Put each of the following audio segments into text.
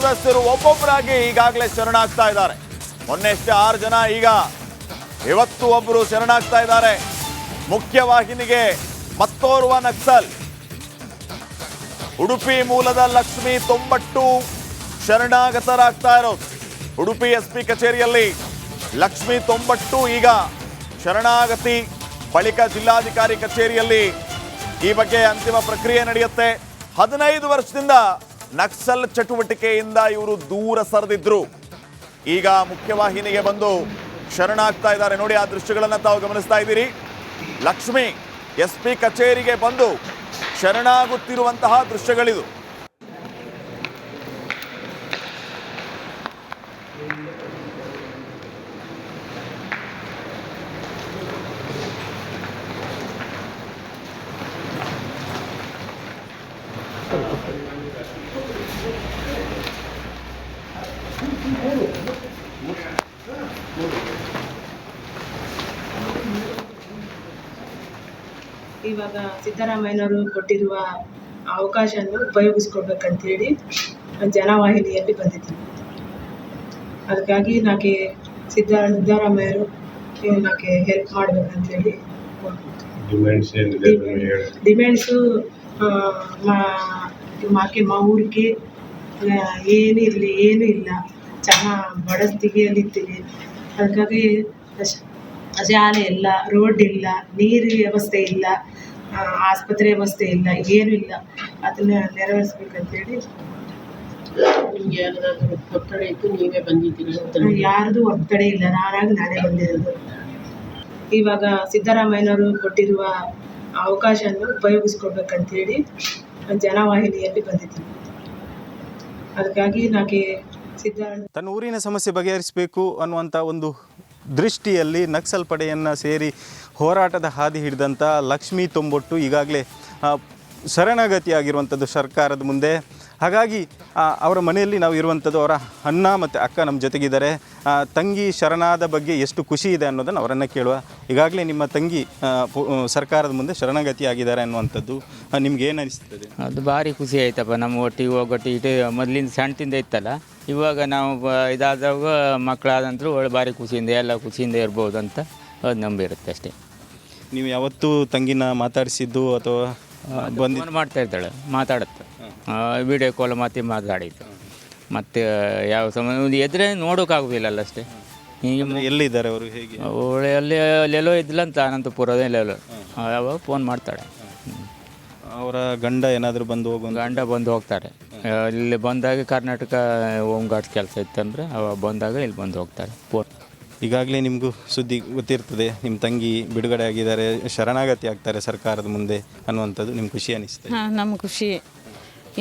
ಸದಸ್ಯರು ಒಬ್ಬೊಬ್ಬರಾಗಿ ಈಗಾಗಲೇ ಶರಣಾಗ್ತಾ ಇದ್ದಾರೆ. ಮೊನ್ನೆಷ್ಟೇ 6 ಜನ, ಈಗ ಇವತ್ತು ಒಬ್ಬರು ಶರಣಾಗ್ತಾ ಇದ್ದಾರೆ. ಮುಖ್ಯವಾಹಿನಿಗೆ ಮತ್ತೋರ್ವ ನಕ್ಸಲ್, ಉಡುಪಿ ಮೂಲದ ಲಕ್ಷ್ಮಿ ತೊಂಬಟ್ಟು ಶರಣಾಗತರಾಗ್ತಾ ಇರೋದು. ಉಡುಪಿ SP ಕಚೇರಿಯಲ್ಲಿ ಲಕ್ಷ್ಮಿ ತೊಂಬಟ್ಟು ಈಗ ಶರಣಾಗತಿ. ಬಳಿಕ ಜಿಲ್ಲಾಧಿಕಾರಿ ಕಚೇರಿಯಲ್ಲಿ ಈ ಬಗ್ಗೆ ಅಂತಿಮ ಪ್ರಕ್ರಿಯೆ ನಡೆಯುತ್ತೆ. 15 ವರ್ಷದಿಂದ ನಕ್ಸಲ್ ಚಟುವಟಿಕೆಯಿಂದ ಇವರು ದೂರ ಸರಿದಿದ್ರು. ಈಗ ಮುಖ್ಯವಾಹಿನಿಗೆ ಬಂದು ಶರಣಾಗ್ತಾ ಇದ್ದಾರೆ. ನೋಡಿ, ಆ ದೃಶ್ಯಗಳನ್ನು ತಾವು ಗಮನಿಸ್ತಾ ಇದ್ದೀರಿ. ಲಕ್ಷ್ಮಿ SP ಕಚೇರಿಗೆ ಬಂದು ಶರಣಾಗುತ್ತಿರುವಂತಹ ದೃಶ್ಯಗಳಿದು. ಇವಾಗ ಸಿದ್ದರಾಮಯ್ಯನವರು ಕೊಟ್ಟಿರುವ ಅವಕಾಶವನ್ನು ಉಪಯೋಗಿಸ್ಕೊಳ್ಬೇಕಂತೇಳಿ ಜನವಾಹಿನಿಯಲ್ಲಿ ಬಂದಿದ್ದೀನಿ. ಅದಕ್ಕಾಗಿ ನನಗೆ ಸಿದ್ದರಾಮಯ್ಯರು ನನಗೆ ಹೆಲ್ಪ್ ಮಾಡಬೇಕಂತೇಳಿ ಡಿಮ್ಯಾಂಡ್ಸು ಮಾಕೆ ಊರಿಗೆ ಏನೂ ಇಲ್ಲ, ಚೆನ್ನಾಗಿ ಬಡಸ್ತಿಗೆಯಲ್ಲಿದ್ದೀವಿ. ಅದಕ್ಕಾಗಿ ಶಾಲೆ ಇಲ್ಲ, ರೋಡ್ ಇಲ್ಲ, ನೀರಿನ ವ್ಯವಸ್ಥೆ ಇಲ್ಲ, ಆಸ್ಪತ್ರೆ ವ್ಯವಸ್ಥೆ ಇಲ್ಲ, ಏನೂ ಇಲ್ಲ. ಅದನ್ನು ನೆರವೇರಿಸ್ಬೇಕಂತೇಳಿ. ನಿಮ್ಗೆ ಯಾರಾದ್ರೂ ಒತ್ತಡ ಇತ್ತು, ನೀವೇ ಬಂದಿದ್ದೀರಾ? ಯಾರ್ದು ಒತ್ತಡ ಇಲ್ಲ, ನಾನೇ ಬಂದಿರೋದು. ಇವಾಗ ಸಿದ್ದರಾಮಯ್ಯನವರು ಕೊಟ್ಟಿರುವ ಅವಕಾಶವನ್ನು ಉಪಯೋಗಿಸ್ಕೊಳ್ಬೇಕಂತೇಳಿ ಜನವಾಹಿನಿಯಲ್ಲಿ ಬಂದಿದ್ದೀನಿ. ಅದಕ್ಕಾಗಿ ನನಗೆ ತನ್ನ ಊರಿನ ಸಮಸ್ಯೆ ಬಗೆಹರಿಸಬೇಕು ಅನ್ನುವಂಥ ಒಂದು ದೃಷ್ಟಿಯಲ್ಲಿ ನಕ್ಸಲ್ ಪಡೆಯನ್ನು ಸೇರಿ ಹೋರಾಟದ ಹಾದಿ ಹಿಡಿದಂಥ ಲಕ್ಷ್ಮಿ ತೊಂಬಟ್ಟು ಈಗಾಗಲೇ ಶರಣಾಗತಿಯಾಗಿರುವಂಥದ್ದು ಸರ್ಕಾರದ ಮುಂದೆ. ಹಾಗಾಗಿ ಅವರ ಮನೆಯಲ್ಲಿ ನಾವು ಇರುವಂಥದ್ದು, ಅವರ ಅಣ್ಣ ಮತ್ತು ಅಕ್ಕ ನಮ್ಮ ಜೊತೆಗಿದ್ದಾರೆ. ತಂಗಿ ಶರಣಾದ ಬಗ್ಗೆ ಎಷ್ಟು ಖುಷಿ ಇದೆ ಅನ್ನೋದನ್ನು ಅವರನ್ನು ಕೇಳುವ. ಈಗಾಗಲೇ ನಿಮ್ಮ ತಂಗಿ ಸರ್ಕಾರದ ಮುಂದೆ ಶರಣಾಗತಿಯಾಗಿದ್ದಾರೆ ಅನ್ನುವಂಥದ್ದು ನಿಮ್ಗೆ ಏನು ಅನಿಸ್ತದೆ? ಅದು ಭಾರಿ ಖುಷಿ ಆಯ್ತಪ್ಪ. ನಮ್ಮ ಒಟ್ಟಿಗೆ ಹೋಗೊಟ್ಟಿಗೆ ಮೊದಲಿಂದ ಸಣ್ಣದಿಂದ ಇತ್ತಲ್ಲ, ಇವಾಗ ನಾವು ಇದಾದಾಗ ಮಕ್ಕಳಾದಂತರೂ ಒಳ್ಳೆ ಭಾರಿ ಖುಷಿಯಿಂದ ಎಲ್ಲ ಖುಷಿಯಿಂದ ಇರ್ಬೋದು ಅಂತ ಅದು ನಂಬಿರುತ್ತೆ ಅಷ್ಟೇ. ನೀವು ಯಾವತ್ತೂ ತಂಗಿನ ಮಾತಾಡಿಸಿದ್ದು ಅಥವಾ ಬಂದು ಮಾಡ್ತಾ ಇದ್ದಾಳೆ, ಮಾತಾಡುತ್ತೆ, ವಿಡಿಯೋ ಕಾಲ್ ಮಾತಾಡಿದ್ದು. ಮತ್ತು ಯಾವ ಸಮಯ ಎದುರೇ ನೋಡೋಕ್ಕಾಗೋದಿಲ್ಲಲ್ಲ ಅಷ್ಟೇ. ಈಗ ಎಲ್ಲಿದ್ದಾರೆ ಅವರು? ಹೇಗೆ? ಅವಳು ಅಲ್ಲೆಲ್ಲೋ ಇದ್ದಿಲ್ಲ ಅಂತ ಅನಂತಪುರದಲ್ಲೆಲ್ಲೋ, ಯಾವಾಗ ಫೋನ್ ಮಾಡ್ತಾಳೆ. ಅವರ ಗಂಡ ಏನಾದರೂ ಬಂದು ಗಂಡ ಬಂದು ಹೋಗ್ತಾರೆ. ಇಲ್ಲಿ ಬಂದಾಗ ಕರ್ನಾಟಕ ಹೋಮ್ ಗಾರ್ಡ್ಸ್ ಕೆಲಸ ಇತ್ತಂದರೆ ಅವಾಗ ಬಂದಾಗ ಇಲ್ಲಿ ಬಂದು ಹೋಗ್ತಾರೆ. ಫೋನ್ ಈಗಾಗಲೇ ನಿಮಗೂ ಸುದ್ದಿ ಗೊತ್ತಿರ್ತದೆ, ನಿಮ್ಮ ತಂಗಿ ಬಿಡುಗಡೆ ಆಗಿದ್ದಾರೆ, ಶರಣಾಗತಿ ಆಗ್ತಾರೆ ಸರ್ಕಾರದ ಮುಂದೆ ಅನ್ನುವಂಥದ್ದು. ನಿಮ್ಗೆ ಖುಷಿ ಅನಿಸ್ತದೆ? ಹಾಂ, ನಮ್ಗೆ ಖುಷಿ.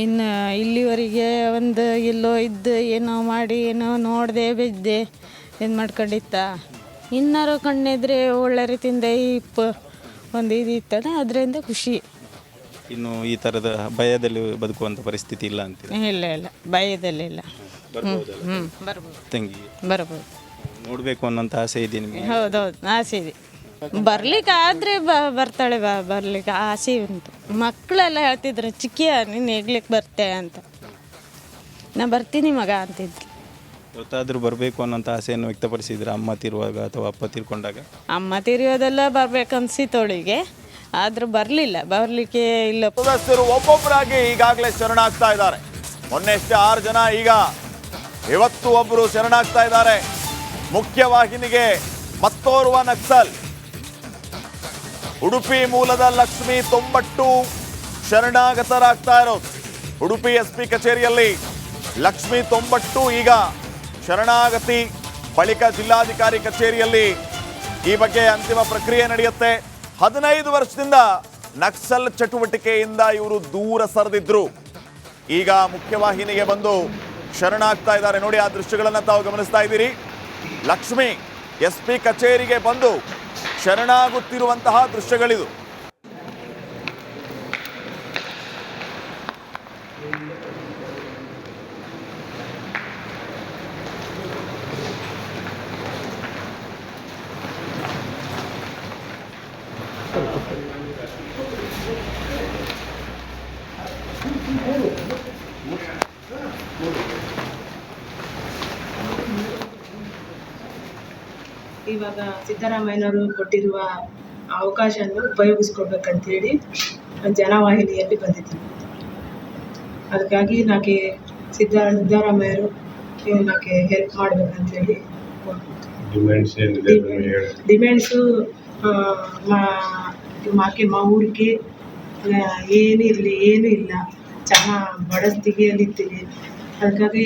ಇನ್ನು ಇಲ್ಲಿವರೆಗೆ ಒಂದು ಎಲ್ಲೋ ಇದ್ದು ಏನೋ ಮಾಡಿ ಏನೋ ನೋಡಿದೆ ಬಿದ್ದೆ ಇದು ಮಾಡ್ಕೊಂಡಿತ್ತ. ಇನ್ನಾರು ಕಣ್ಣಿದ್ರೆ ಒಳ್ಳೆ ರೀತಿಯಿಂದ ಒಂದು ಇದು ಇತ್ತದ, ಅದರಿಂದ ಖುಷಿ. ಇನ್ನು ಈ ಥರದ ಭಯದಲ್ಲಿ ಬದುಕುವಂಥ ಪರಿಸ್ಥಿತಿ ಇಲ್ಲ ಅಂತೀರ? ಇಲ್ಲ, ಭಯದಲ್ಲಿ ಇಲ್ಲ. ಬರ್ಬೋದು, ತಂಗಿ ಬರ್ಬೋದು. ನೋಡಬೇಕು ಅನ್ನೋಂಥ ಆಸೆ ಇದೆ ನಿಮಗೆ? ಹೌದೌದು, ಆಸೆ ಇದೆ. ಬರ್ಲಿಕ್ಕೆ ಆದರೆ ಬರ್ತಾಳೆ, ಬರ್ಲಿಕ್ಕೆ ಆಸೆ ಉಂಟು. ಮಕ್ಕಳೆಲ್ಲ ಹೇಳ್ತಿದ್ರು, ಚಿಕ್ಕಿಯ ನೀನು ಹೇಗ್ಲಿಕ್ಕೆ ಬರ್ತೆ ಅಂತ. ನಾ ಬರ್ತೀನಿ ಮಗ ಅಂತಿದ್ರು. ಇವತ್ತಾದರೂ ಬರಬೇಕು ಅನ್ನೋಂಥ ಆಸೆಯನ್ನು ವ್ಯಕ್ತಪಡಿಸಿದ್ರೆ ಅಮ್ಮ ತೀರುವಾಗ ಅಥವಾ ಅಪ್ಪ ತೀರ್ಕೊಂಡಾಗ? ಅಮ್ಮ ತೀರಿಯೋದೆಲ್ಲ ಬರ್ಬೇಕನ್ಸಿತ್ತವಳಿಗೆ, ಆದರೂ ಬರಲಿಕ್ಕೆ ಇಲ್ಲ. ಸದಸ್ಯರು ಒಬ್ಬೊಬ್ಬರಾಗಿ ಈಗಾಗಲೇ ಶರಣಾಗ್ತಾ ಇದ್ದಾರೆ. ಮೊನ್ನೆಷ್ಟೇ 6 ಜನ, ಈಗ ಇವತ್ತು ಒಬ್ಬರು ಶರಣಾಗ್ತಾ ಇದ್ದಾರೆ. ಮುಖ್ಯವಾಹಿನಿಗೆ ಮತ್ತೋರ್ವ ನಕ್ಸಲ್, ಉಡುಪಿ ಮೂಲದ ಲಕ್ಷ್ಮಿ ತೊಂಬಟ್ಟು ಶರಣಾಗತರಾಗ್ತಾ ಇರೋದು. ಉಡುಪಿ SP ಕಚೇರಿಯಲ್ಲಿ ಲಕ್ಷ್ಮಿ ತೊಂಬಟ್ಟು ಈಗ ಶರಣಾಗತಿ. ಬಳಿಕ ಜಿಲ್ಲಾಧಿಕಾರಿ ಕಚೇರಿಯಲ್ಲಿ ಈ ಬಗ್ಗೆ ಅಂತಿಮ ಪ್ರಕ್ರಿಯೆ ನಡೆಯುತ್ತೆ. 15 ವರ್ಷದಿಂದ ನಕ್ಸಲ್ ಚಟುವಟಿಕೆಯಿಂದ ಇವರು ದೂರ ಸರಿದಿದ್ರು. ಈಗ ಮುಖ್ಯವಾಹಿನಿಗೆ ಬಂದು ಶರಣಾಗ್ತಾ ಇದ್ದಾರೆ. ನೋಡಿ, ಆ ದೃಶ್ಯಗಳನ್ನು ತಾವು ಗಮನಿಸ್ತಾ ಇದ್ದೀರಿ. ಲಕ್ಷ್ಮಿ SP ಕಚೇರಿಗೆ ಬಂದು ಶರಣಾಗುತ್ತಿರುವಂತಹ ದೃಶ್ಯಗಳಿದು. ಇವಾಗ ಸಿದ್ದರಾಮಯ್ಯನವರು ಕೊಟ್ಟಿರುವ ಅವಕಾಶವನ್ನು ಉಪಯೋಗಿಸ್ಕೊಡ್ಬೇಕಂತೇಳಿ ಜನವಾಹಿನಿಯಲ್ಲಿ ಬಂದಿದ್ದೀನಿ. ಅದಕ್ಕಾಗಿ ನನಗೆ ಸಿದ್ದರಾಮಯ್ಯರು ನನಗೆ ಹೆಲ್ಪ್ ಮಾಡಬೇಕಂತೇಳಿ ಡಿಮ್ಯಾಂಡ್ಸು ಮಾಕೆ ಮಾ ಊರಿಗೆ ಏನಿರಲಿ ಏನೂ ಇಲ್ಲ, ಚೆನ್ನಾಗಿ ಬಡ ಸ್ಥಿತಿಯಲ್ಲಿರ್ತೀವಿ. ಅದಕ್ಕಾಗಿ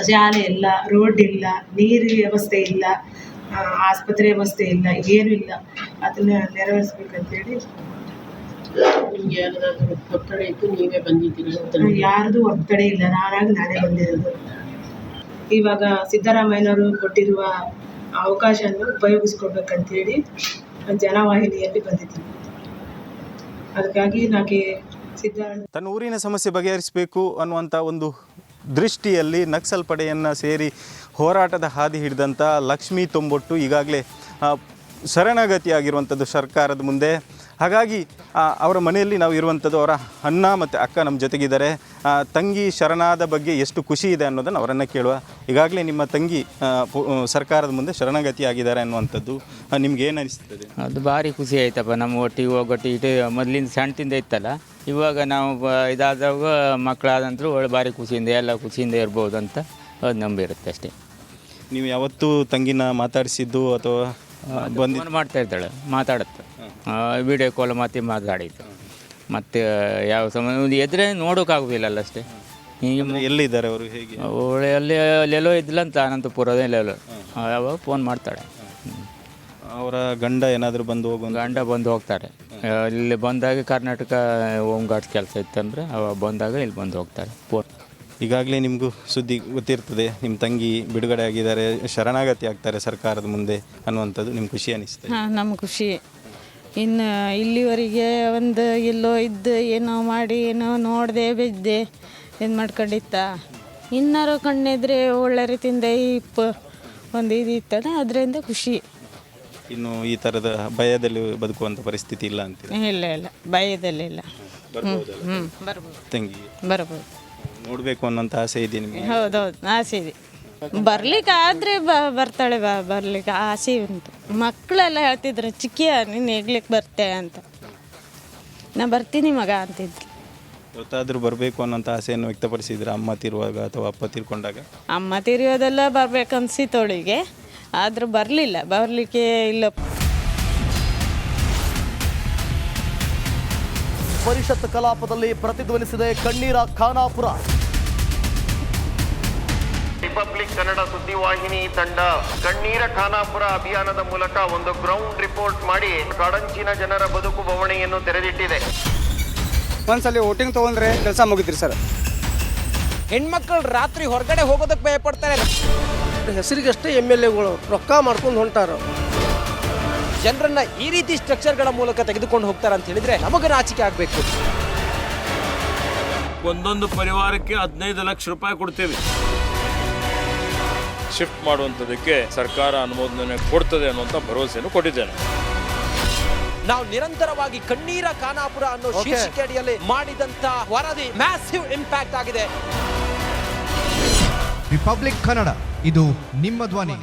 ಶಾಲೆ ಇಲ್ಲ, ರೋಡ್ ಇಲ್ಲ, ನೀರು ವ್ಯವಸ್ಥೆ ಇಲ್ಲ, ಆಸ್ಪತ್ರೆ ವ್ಯವಸ್ಥೆ ಇಲ್ಲ, ಏನೂ ಇಲ್ಲ. ಅದನ್ನು ನೆರವೇರಿಸ್ಬೇಕಂತೇಳಿ. ನಿಮ್ಗೆ ಯಾರ್ದಾದ್ರು ಒತ್ತಡ ಇತ್ತು ನೀವೇ ಬಂದಿದ್ದೀರಾ? ಯಾರ್ದು ಒತ್ತಡ ಇಲ್ಲ, ನಾನೇ ಬಂದಿರೋದು. ಇವಾಗ ಸಿದ್ದರಾಮಯ್ಯನವರು ಕೊಟ್ಟಿರುವ ಅವಕಾಶವನ್ನು ಉಪಯೋಗಿಸ್ಕೊಡ್ಬೇಕಂತೇಳಿ ಜನವಾಹಿನಿಯಲ್ಲಿ ಬಂದಿದ್ದೀನಿ. ಅದಕ್ಕಾಗಿ ನನಗೆ ತನ್ನ ಊರಿನ ಸಮಸ್ಯೆ ಬಗೆಹರಿಸಬೇಕು ಅನ್ನುವಂಥ ಒಂದು ದೃಷ್ಟಿಯಲ್ಲಿ ನಕ್ಸಲ್ ಪಡೆಯನ್ನು ಸೇರಿ ಹೋರಾಟದ ಹಾದಿ ಹಿಡಿದಂಥ ಲಕ್ಷ್ಮೀ ತೊಂಬೊಟ್ಟು ಈಗಾಗಲೇ ಶರಣಾಗತಿಯಾಗಿರುವಂಥದ್ದು ಸರ್ಕಾರದ ಮುಂದೆ. ಹಾಗಾಗಿ ಅವರ ಮನೆಯಲ್ಲಿ ನಾವು ಇರುವಂಥದ್ದು, ಅವರ ಅಣ್ಣ ಮತ್ತು ಅಕ್ಕ ನಮ್ಮ ಜೊತೆಗಿದ್ದಾರೆ. ತಂಗಿ ಶರಣಾದ ಬಗ್ಗೆ ಎಷ್ಟು ಖುಷಿ ಇದೆ ಅನ್ನೋದನ್ನು ಅವರನ್ನು ಕೇಳುವ. ಈಗಾಗಲೇ ನಿಮ್ಮ ತಂಗಿ ಸರ್ಕಾರದ ಮುಂದೆ ಶರಣಾಗತಿಯಾಗಿದ್ದಾರೆ ಅನ್ನುವಂಥದ್ದು ನಿಮ್ಗೆ ಏನು ಅನಿಸ್ತದೆ? ಅದು ಭಾರಿ ಖುಷಿ ಆಯ್ತಪ್ಪ. ನಮ್ಮ ಒಟ್ಟಿಗೆ ಹೋಗೊಟ್ಟಿಗೆ ಮೊದಲಿಂದ ಸಣ್ಣದಿಂದ ಇತ್ತಲ್ಲ, ಇವಾಗ ನಾವು ಇದಾದಾಗ ಮಕ್ಕಳಾದ ನಂತರ ಒಳ್ಳೆ ಭಾರಿ ಖುಷಿಯಿಂದ ಎಲ್ಲ ಖುಷಿಯಿಂದ ಇರ್ಬೋದು ಅಂತ ಅದು ನಂಬಿರುತ್ತೆ ಅಷ್ಟೇ. ನೀವು ಯಾವತ್ತೂ ತಂಗಿನ ಮಾತಾಡಿಸಿದ್ದು ಅಥವಾ ಫೋನ್ ಮಾಡ್ತಾ ಇದ್ದಾಳೆ, ಮಾತಾಡುತ್ತೆ, ವಿಡಿಯೋ ಕಾಲ್ ಮಾತಾಡಿದ್ದು. ಮತ್ತು ಯಾವ ಸಮಯ ಎದುರೇ ನೋಡೋಕ್ಕಾಗೋದಿಲ್ಲಲ್ಲ ಅಷ್ಟೇ. ಈಗ ಎಲ್ಲಿದ್ದಾರೆ ಅವರು, ಹೇಗೆ? ಅವಳು ಅಲ್ಲೆಲ್ಲೋ ಇದ್ಲಂತ ಅನಂತಪುರದಲ್ಲೆಲ್ಲೋ, ಯಾವಾಗ ಫೋನ್ ಮಾಡ್ತಾಳೆ. ಅವರ ಗಂಡ ಏನಾದರೂ ಬಂದು ಗಂಡ ಬಂದು ಹೋಗ್ತಾರೆ. ಇಲ್ಲಿ ಬಂದಾಗ ಕರ್ನಾಟಕ ಹೋಮ್ ಗಾರ್ಡ್ಸ್ ಕೆಲಸ ಇತ್ತಂದರೆ ಅವಾಗ ಬಂದಾಗ ಇಲ್ಲಿ ಬಂದು ಹೋಗ್ತಾರೆ. ಈಗಾಗಲೇ ನಿಮಗೂ ಸುದ್ದಿ ಗೊತ್ತಿರ್ತದೆ, ನಿಮ್ಮ ತಂಗಿ ಬಿಡುಗಡೆ ಆಗಿದ್ದಾರೆ, ಶರಣಾಗತಿ ಆಗ್ತಾರೆ ಸರ್ಕಾರದ ಮುಂದೆ ಅನ್ನುವಂಥದ್ದು. ನಿಮ್ಗೆ ಖುಷಿ ಅನಿಸ್ತದೆ? ಹಾಂ, ನಮ್ಗೆ ಖುಷಿ. ಇನ್ನು ಇಲ್ಲಿವರೆಗೆ ಒಂದು ಎಲ್ಲೋ ಇದ್ದು ಏನೋ ಮಾಡಿ ಏನೋ ನೋಡಿದೆ ಬಿದ್ದೆ ಇದು ಮಾಡ್ಕೊಂಡಿತ್ತ. ಇನ್ನಾರು ಕಣ್ಣಿದ್ರೆ ಒಳ್ಳೆ ರೀತಿಯಿಂದ ಒಂದು ಇದು ಇತ್ತಲ್ಲ, ಅದರಿಂದ ಖುಷಿ. ಇನ್ನು ಈ ಥರದ ಭಯದಲ್ಲಿ ಬದುಕುವಂಥ ಪರಿಸ್ಥಿತಿ ಇಲ್ಲ ಅಂತೀವಿ? ಇಲ್ಲ, ಭಯದಲ್ಲಿಲ್ಲ. ಬರ್ಬೋದು, ತಂಗಿ ಬರ್ಬೋದು. ನೋಡಬೇಕು ಅನ್ನೋಂಥ ಆಸೆ ಇದೆ ನಿಮಗೆ? ಹೌದೌದು, ಆಸೆ ಇದೆ. ಬರ್ಲಿಕ್ಕೆ ಆದರೆ ಬರ್ತಾಳೆ, ಬರ್ಲಿಕ್ಕೆ ಆಸೆ ಉಂಟು. ಮಕ್ಕಳೆಲ್ಲ ಹೇಳ್ತಿದ್ರು, ಚಿಕ್ಕಿಯ ನೀನು ಹೇಗ್ಲಿಕ್ಕೆ ಬರ್ತೆ ಅಂತ. ನಾ ಬರ್ತೀನಿ ಮಗ ಅಂತಿದ್ಲು. ಗೊತ್ತಾದರೂ ಬರಬೇಕು ಅನ್ನೋಂಥ ಆಸೆಯನ್ನು ವ್ಯಕ್ತಪಡಿಸಿದ್ರೆ ಅಮ್ಮ ತೀರುವಾಗ ಅಥವಾ ಅಪ್ಪ ತೀರ್ಕೊಂಡಾಗ? ಅಮ್ಮ ತೀರಿಯೋದೆಲ್ಲ ಬರ್ಬೇಕನ್ಸಿತ್ತವಳಿಗೆ, ಆದರೂ ಬರಲಿಕ್ಕೆ ಇಲ್ಲ. ಪರಿಷತ್ ಕಲಾಪದಲ್ಲಿ ಪ್ರತಿಧ್ವನಿಸಿದೆ ಕಣ್ಣೀರ ಖಾನಾಪುರ. ರಿಪಬ್ಲಿಕ್ ಕನ್ನಡ ಸುದ್ದಿವಾಹಿನಿ ತಂಡ ಕಣ್ಣೀರ ಖಾನಾಪುರ ಅಭಿಯಾನದ ಮೂಲಕ ಒಂದು ಗ್ರೌಂಡ್ ರಿಪೋರ್ಟ್ ಮಾಡಿ ಕಾಡಂಚಿನ ಜನರ ಬದುಕು ಬವಣೆಯನ್ನು ತೆರೆದಿಟ್ಟಿದೆ. ಒಂದ್ಸಲಿ ವೋಟಿಂಗ್ ತಗೊಂಡ್ರೆ ಕೆಲಸ ಮುಗಿದ್ರಿ ಸರ್. ಹೆಣ್ಮಕ್ಳು ರಾತ್ರಿ ಹೊರಗಡೆ ಹೋಗೋದಕ್ಕೆ ಭಯ ಪಡ್ತಾರೆ. ಹೆಸರಿಗಷ್ಟೇ MLAಗಳು ರೊಕ್ಕ ಮಾಡ್ಕೊಂಡು ಹೊಂಟಾರ. ಜನರನ್ನ ಈ ರೀತಿ ಸ್ಟ್ರಕ್ಚರ್ಗಳ ಮೂಲಕ ತೆಗೆದುಕೊಂಡು ಹೋಗ್ತಾರೆ ಅಂತ ಹೇಳಿದ್ರೆ ನಮಗೆ ನಾಚಿಕೆ ಆಗಬೇಕು. ಒಂದೊಂದು ಪರಿವಾರಕ್ಕೆ 15 ಲಕ್ಷ ರೂಪಾಯಿ ಕೊಡ್ತೀವಿ. ಶಿಫ್ಟ್ ಮಾಡುವಂಥದ್ದಕ್ಕೆ ಸರ್ಕಾರ ಅನುಮೋದನೆ ಕೊಡ್ತದೆ ಅನ್ನುವಂಥ ಭರವಸೆಯನ್ನು ಕೊಟ್ಟಿದ್ದೇನೆ. ನಾವು ನಿರಂತರವಾಗಿ ಕಣ್ಣೀರ ಖಾನಾಪುರ ಅನ್ನೋ ಶೀರ್ಷಿಕೆ ಅಡಿಯಲ್ಲಿ ಮಾಡಿದಂತ ವರದಿ ಮ್ಯಾಸಿವ್ ಇಂಪ್ಯಾಕ್ಟ್ ಆಗಿದೆ. ರಿಪಬ್ಲಿಕ್ ಕನ್ನಡ, ಇದು ನಿಮ್ಮ ಧ್ವನಿ.